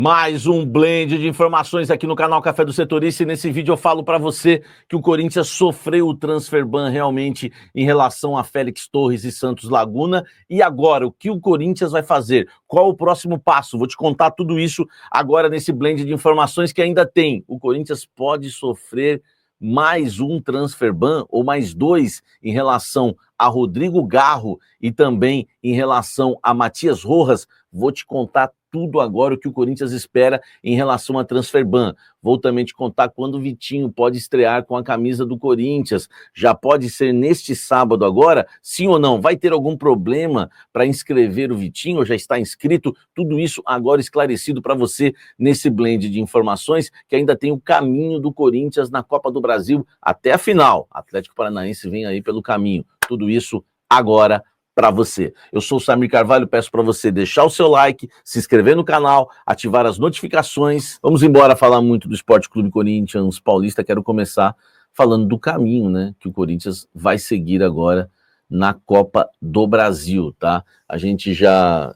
Mais um blend de informações aqui no canal Café do Setorista, e nesse vídeo eu falo para você que o Corinthians sofreu o transfer ban realmente em relação a Félix Torres e Santos Laguna. E agora, o que o Corinthians vai fazer? Qual o próximo passo? Vou te contar tudo isso agora nesse blend de informações que ainda tem. O Corinthians pode sofrer mais um transfer ban ou mais dois em relação a Rodrigo Garro e também em relação a Matias Rojas. Vou te contar tudo agora o que o Corinthians espera em relação a transfer ban. Vou também te contar quando o Vitinho pode estrear com a camisa do Corinthians. Já pode ser neste sábado agora? Sim ou não? Vai ter algum problema para inscrever o Vitinho ou já está inscrito? Tudo isso agora esclarecido para você nesse blend de informações que ainda tem o caminho do Corinthians na Copa do Brasil até a final. Atlético Paranaense vem aí pelo caminho. Tudo isso agora para você. Eu sou o Samir Carvalho, peço para você deixar o seu like, se inscrever no canal, ativar as notificações. Vamos embora falar muito do Sport Clube Corinthians Paulista. Quero começar falando do caminho, né, que o Corinthians vai seguir agora na Copa do Brasil, tá? A gente já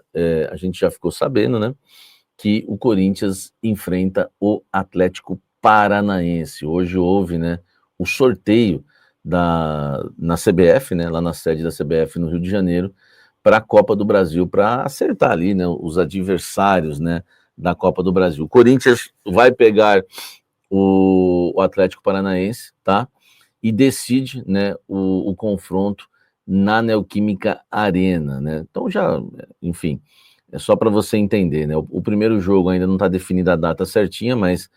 ficou sabendo, né, que o Corinthians enfrenta o Atlético Paranaense. Hoje houve, né, o sorteio na CBF, né, lá na sede da CBF no Rio de Janeiro, para a Copa do Brasil, para acertar ali, né, os adversários, né, da Copa do Brasil. O Corinthians vai pegar o Atlético Paranaense, tá? E decide, né, o confronto na Neoquímica Arena, né? Então já, enfim, é só para você entender, né? O primeiro jogo ainda não está definida a data certinha, mas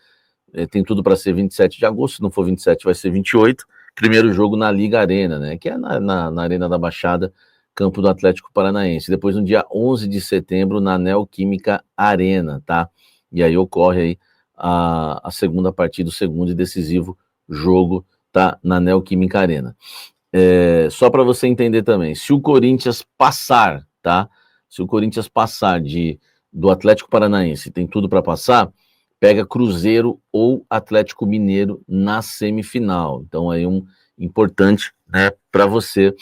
tem tudo para ser 27 de agosto, se não for 27 vai ser 28. Primeiro jogo na Liga Arena, né, que é na Arena da Baixada, campo do Atlético Paranaense. Depois, no dia 11 de setembro, na Neoquímica Arena, tá? E aí ocorre aí a segunda partida, o segundo e decisivo jogo, tá? Na Neoquímica Arena. Só para você entender também, se o Corinthians passar, tá? Se o Corinthians passar do Atlético Paranaense, tem tudo para passar, pega Cruzeiro ou Atlético Mineiro na semifinal. Então aí importante, né, para você,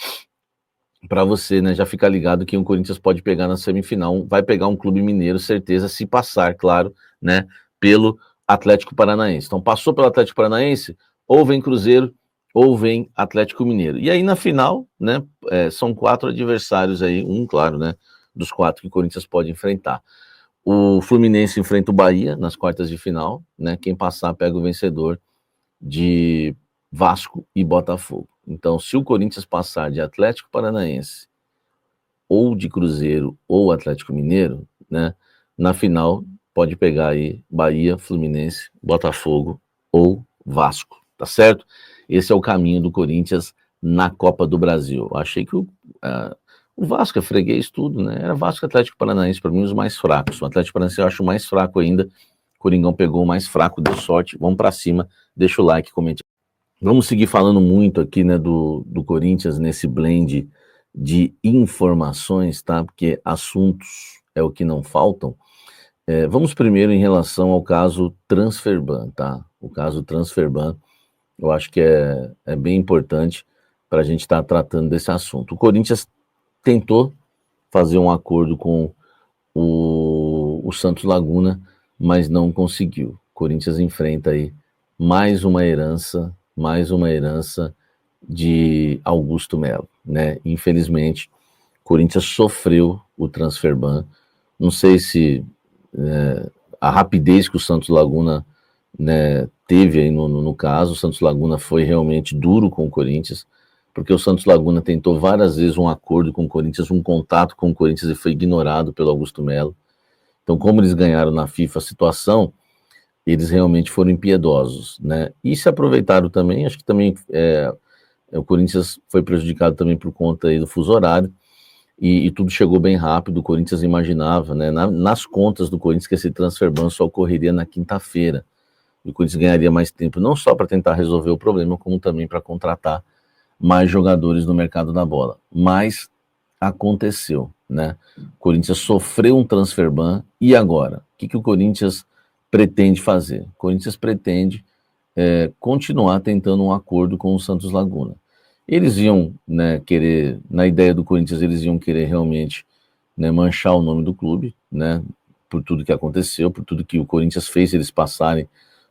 né, já ficar ligado que o Corinthians pode pegar na semifinal, vai pegar um clube mineiro, certeza, se passar, claro, né, pelo Atlético Paranaense. Então passou pelo Atlético Paranaense, ou vem Cruzeiro, ou vem Atlético Mineiro. E aí na final, né, são 4 adversários aí, claro, né, dos 4 que o Corinthians pode enfrentar. O Fluminense enfrenta o Bahia nas quartas de final, né? Quem passar pega o vencedor de Vasco e Botafogo. Então, se o Corinthians passar de Atlético Paranaense ou de Cruzeiro ou Atlético Mineiro, né? Na final pode pegar aí Bahia, Fluminense, Botafogo ou Vasco, tá certo? Esse é o caminho do Corinthians na Copa do Brasil. Eu achei que o Vasco é freguês tudo, né? Era Vasco e Atlético Paranaense, para mim, os mais fracos. O Atlético Paranaense eu acho mais fraco ainda. O Coringão pegou o mais fraco, deu sorte. Vamos para cima, deixa o like, comente. Vamos seguir falando muito aqui, né, do Corinthians nesse blend de informações, tá? Porque assuntos é o que não faltam. Vamos primeiro em relação ao caso transfer ban, tá? O caso transfer ban, eu acho que é bem importante para a gente estar tratando desse assunto. O Corinthians tentou fazer um acordo com o Santos Laguna, mas não conseguiu. O Corinthians enfrenta aí mais uma herança de Augusto Melo, né? Infelizmente, o Corinthians sofreu o transfer ban. Não sei se a rapidez que o Santos Laguna, né, teve aí no caso. O Santos Laguna foi realmente duro com o Corinthians, porque o Santos Laguna tentou várias vezes um acordo com o Corinthians, um contato com o Corinthians, e foi ignorado pelo Augusto Melo. Então, como eles ganharam na FIFA a situação, eles realmente foram impiedosos, né? E se aproveitaram também, acho que também o Corinthians foi prejudicado também por conta aí do fuso horário, e tudo chegou bem rápido. O Corinthians imaginava, né, nas contas do Corinthians, que esse transfer ban só ocorreria na quinta-feira. E o Corinthians ganharia mais tempo, não só para tentar resolver o problema, como também para contratar mais jogadores no mercado da bola. Mas aconteceu, né? O Corinthians sofreu um transfer ban, e agora? O que o Corinthians pretende fazer? O Corinthians pretende continuar tentando um acordo com o Santos Laguna. Eles iam, né, querer, na ideia do Corinthians, eles iam querer realmente, né, manchar o nome do clube, né? por tudo que aconteceu, por tudo que o Corinthians fez eles passarem,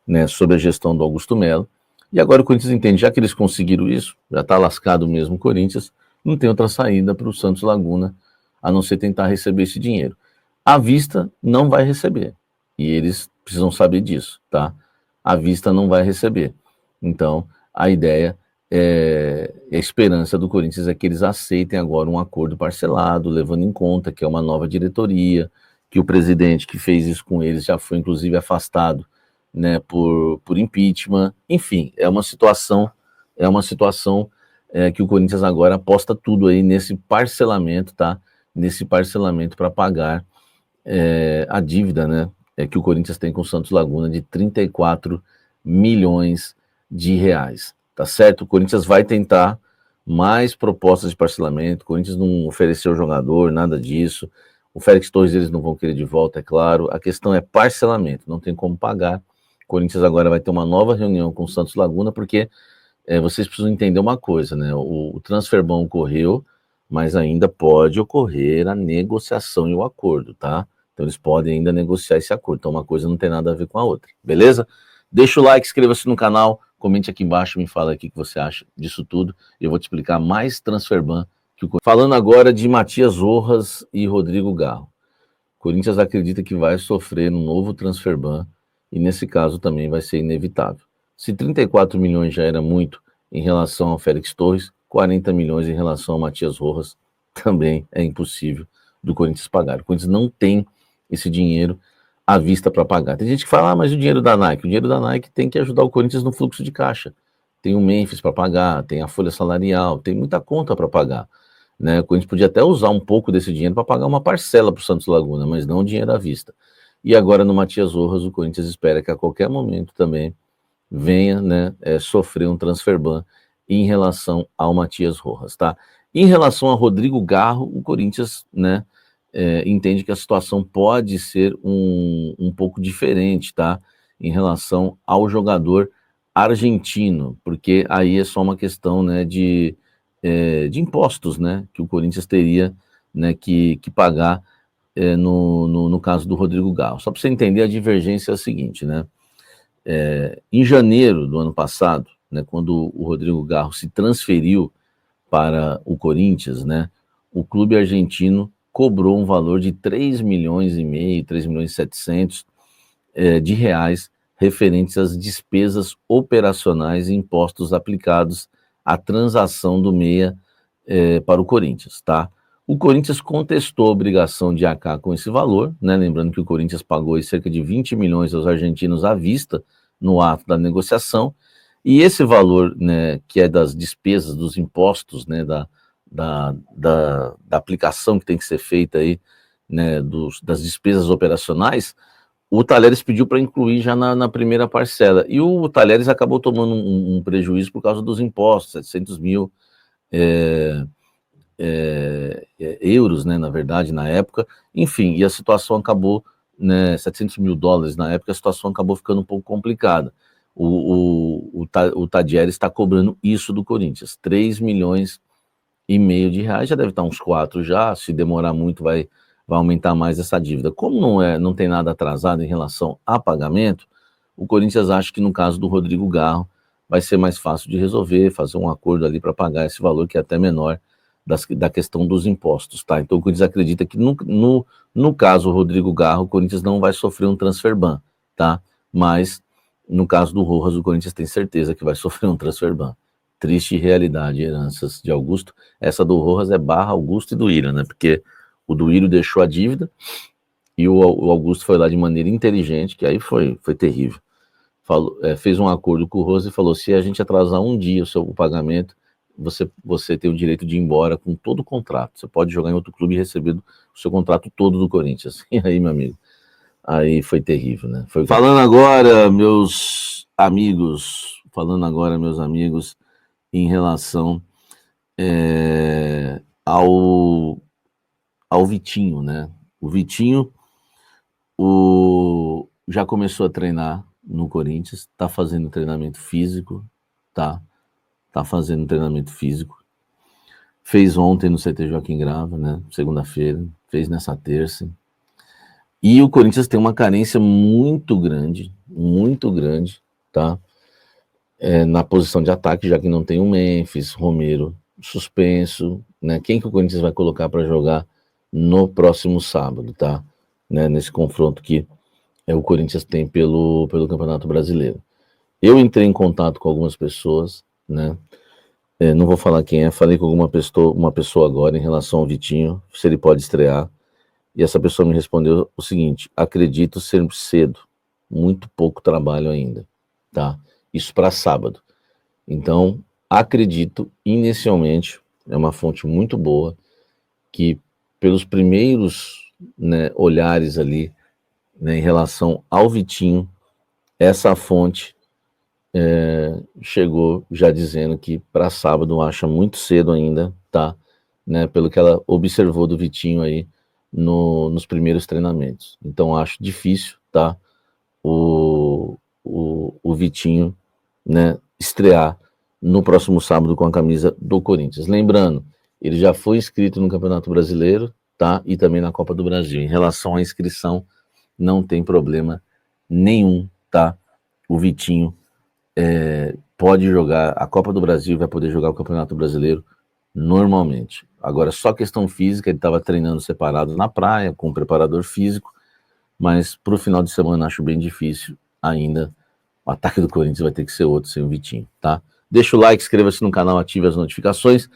né, sob a gestão do Augusto Melo. E agora o Corinthians entende, já que eles conseguiram isso, já está lascado mesmo o Corinthians, não tem outra saída para o Santos Laguna, a não ser tentar receber esse dinheiro. À vista, não vai receber. E eles precisam saber disso, tá? À vista não vai receber. Então, a ideia a esperança do Corinthians é que eles aceitem agora um acordo parcelado, levando em conta que é uma nova diretoria, que o presidente que fez isso com eles já foi inclusive afastado, né, por impeachment. Enfim, é uma situação que o Corinthians agora aposta tudo aí nesse parcelamento, tá? Nesse parcelamento para pagar a dívida, né, que o Corinthians tem com o Santos Laguna de 34 milhões de reais. Tá certo? O Corinthians vai tentar mais propostas de parcelamento. O Corinthians não ofereceu jogador, nada disso. O Félix Torres eles não vão querer de volta, é claro. A questão é parcelamento, não tem como pagar. O Corinthians agora vai ter uma nova reunião com o Santos Laguna, porque vocês precisam entender uma coisa, né? O transferban ocorreu, mas ainda pode ocorrer a negociação e o acordo, tá? Então eles podem ainda negociar esse acordo. Então uma coisa não tem nada a ver com a outra, beleza? Deixa o like, inscreva-se no canal, comente aqui embaixo, me fala aqui o que você acha disso tudo. Eu vou te explicar mais transferban. Falando agora de Matias Rojas e Rodrigo Garro. O Corinthians acredita que vai sofrer um novo transferban e nesse caso também vai ser inevitável. Se 34 milhões já era muito em relação ao Félix Torres, 40 milhões em relação ao Matias Rojas também é impossível do Corinthians pagar. O Corinthians não tem esse dinheiro à vista para pagar. Tem gente que fala, mas o dinheiro da Nike? O dinheiro da Nike tem que ajudar o Corinthians no fluxo de caixa. Tem o Memphis para pagar, tem a folha salarial, tem muita conta para pagar. Né? O Corinthians podia até usar um pouco desse dinheiro para pagar uma parcela para o Santos Laguna, mas não o dinheiro à vista. E agora no Matias Rojas, o Corinthians espera que a qualquer momento também venha, né, sofrer um transferban em relação ao Matias Rojas, tá? Em relação a Rodrigo Garro, o Corinthians, né, entende que a situação pode ser um pouco diferente, tá? Em relação ao jogador argentino, porque aí é só uma questão, né, de impostos, né, que o Corinthians teria, né, que pagar no caso do Rodrigo Garro. Só para você entender, a divergência é a seguinte, né? Em janeiro do ano passado, né, quando o Rodrigo Garro se transferiu para o Corinthians, né, o clube argentino cobrou um valor de 3 milhões e meio, 3 milhões e 700 de reais referentes às despesas operacionais e impostos aplicados à transação do meia para o Corinthians, tá? O Corinthians contestou a obrigação de arcar com esse valor, né? Lembrando que o Corinthians pagou cerca de 20 milhões aos argentinos à vista no ato da negociação, e esse valor, né, que é das despesas, dos impostos, né, da aplicação que tem que ser feita aí, né, das despesas operacionais, o Talheres pediu para incluir já na primeira parcela, e o Talheres acabou tomando um prejuízo por causa dos impostos, 700 mil euros, né, na verdade, na época, enfim, e a situação acabou, né, 700 mil dólares na época, a situação acabou ficando um pouco complicada. O Tadieres está cobrando isso do Corinthians, 3 milhões e meio de reais, já deve estar uns 4 já, se demorar muito vai aumentar mais essa dívida. Como não tem nada atrasado em relação a pagamento, o Corinthians acha que no caso do Rodrigo Garro vai ser mais fácil de resolver, fazer um acordo ali para pagar esse valor que é até menor da questão dos impostos, tá? Então o Corinthians acredita que no caso Rodrigo Garro, o Corinthians não vai sofrer um transferban, tá? Mas no caso do Rojas, o Corinthians tem certeza que vai sofrer um transferban. Triste realidade, heranças de Augusto. Essa do Rojas é barra Augusto e do Willian, né? Porque o do Willian deixou a dívida e o Augusto foi lá de maneira inteligente, que aí foi terrível. Fez um acordo com o Rojas e falou, se a gente atrasar um dia o pagamento, você tem o direito de ir embora com todo o contrato. Você pode jogar em outro clube e receber o seu contrato todo do Corinthians. E aí, meu amigo, aí foi terrível, né? Falando agora, meus amigos, em relação ao Vitinho, né? O Vitinho já começou a treinar no Corinthians, está fazendo treinamento físico, tá fazendo treinamento físico. Fez ontem no CT Joaquim Grava, né? Segunda-feira, fez nessa terça. E o Corinthians tem uma carência muito grande, tá? Na posição de ataque, já que não tem o Memphis, Romero suspenso, né? Quem que o Corinthians vai colocar para jogar no próximo sábado, tá? Né? Nesse confronto que o Corinthians tem pelo Campeonato Brasileiro. Eu entrei em contato com algumas pessoas, né? Não vou falar quem é, falei com uma pessoa agora em relação ao Vitinho, se ele pode estrear. E essa pessoa me respondeu o seguinte: acredito ser cedo, muito pouco trabalho ainda, tá? Isso para sábado. Então, acredito inicialmente, é uma fonte muito boa, que pelos primeiros, né, olhares ali, né, em relação ao Vitinho, essa fonte chegou já dizendo que para sábado acha muito cedo ainda, tá? Né, pelo que ela observou do Vitinho aí nos primeiros treinamentos. Então acho difícil, tá? O Vitinho, né, estrear no próximo sábado com a camisa do Corinthians. Lembrando, ele já foi inscrito no Campeonato Brasileiro, tá? E também na Copa do Brasil. Em relação à inscrição, não tem problema nenhum, tá? O Vitinho pode jogar a Copa do Brasil, vai poder jogar o Campeonato Brasileiro normalmente. Agora, só questão física, ele estava treinando separado na praia, com um preparador físico, mas para o final de semana acho bem difícil ainda. O ataque do Corinthians vai ter que ser outro sem o Vitinho, tá? Deixa o like, inscreva-se no canal, ative as notificações.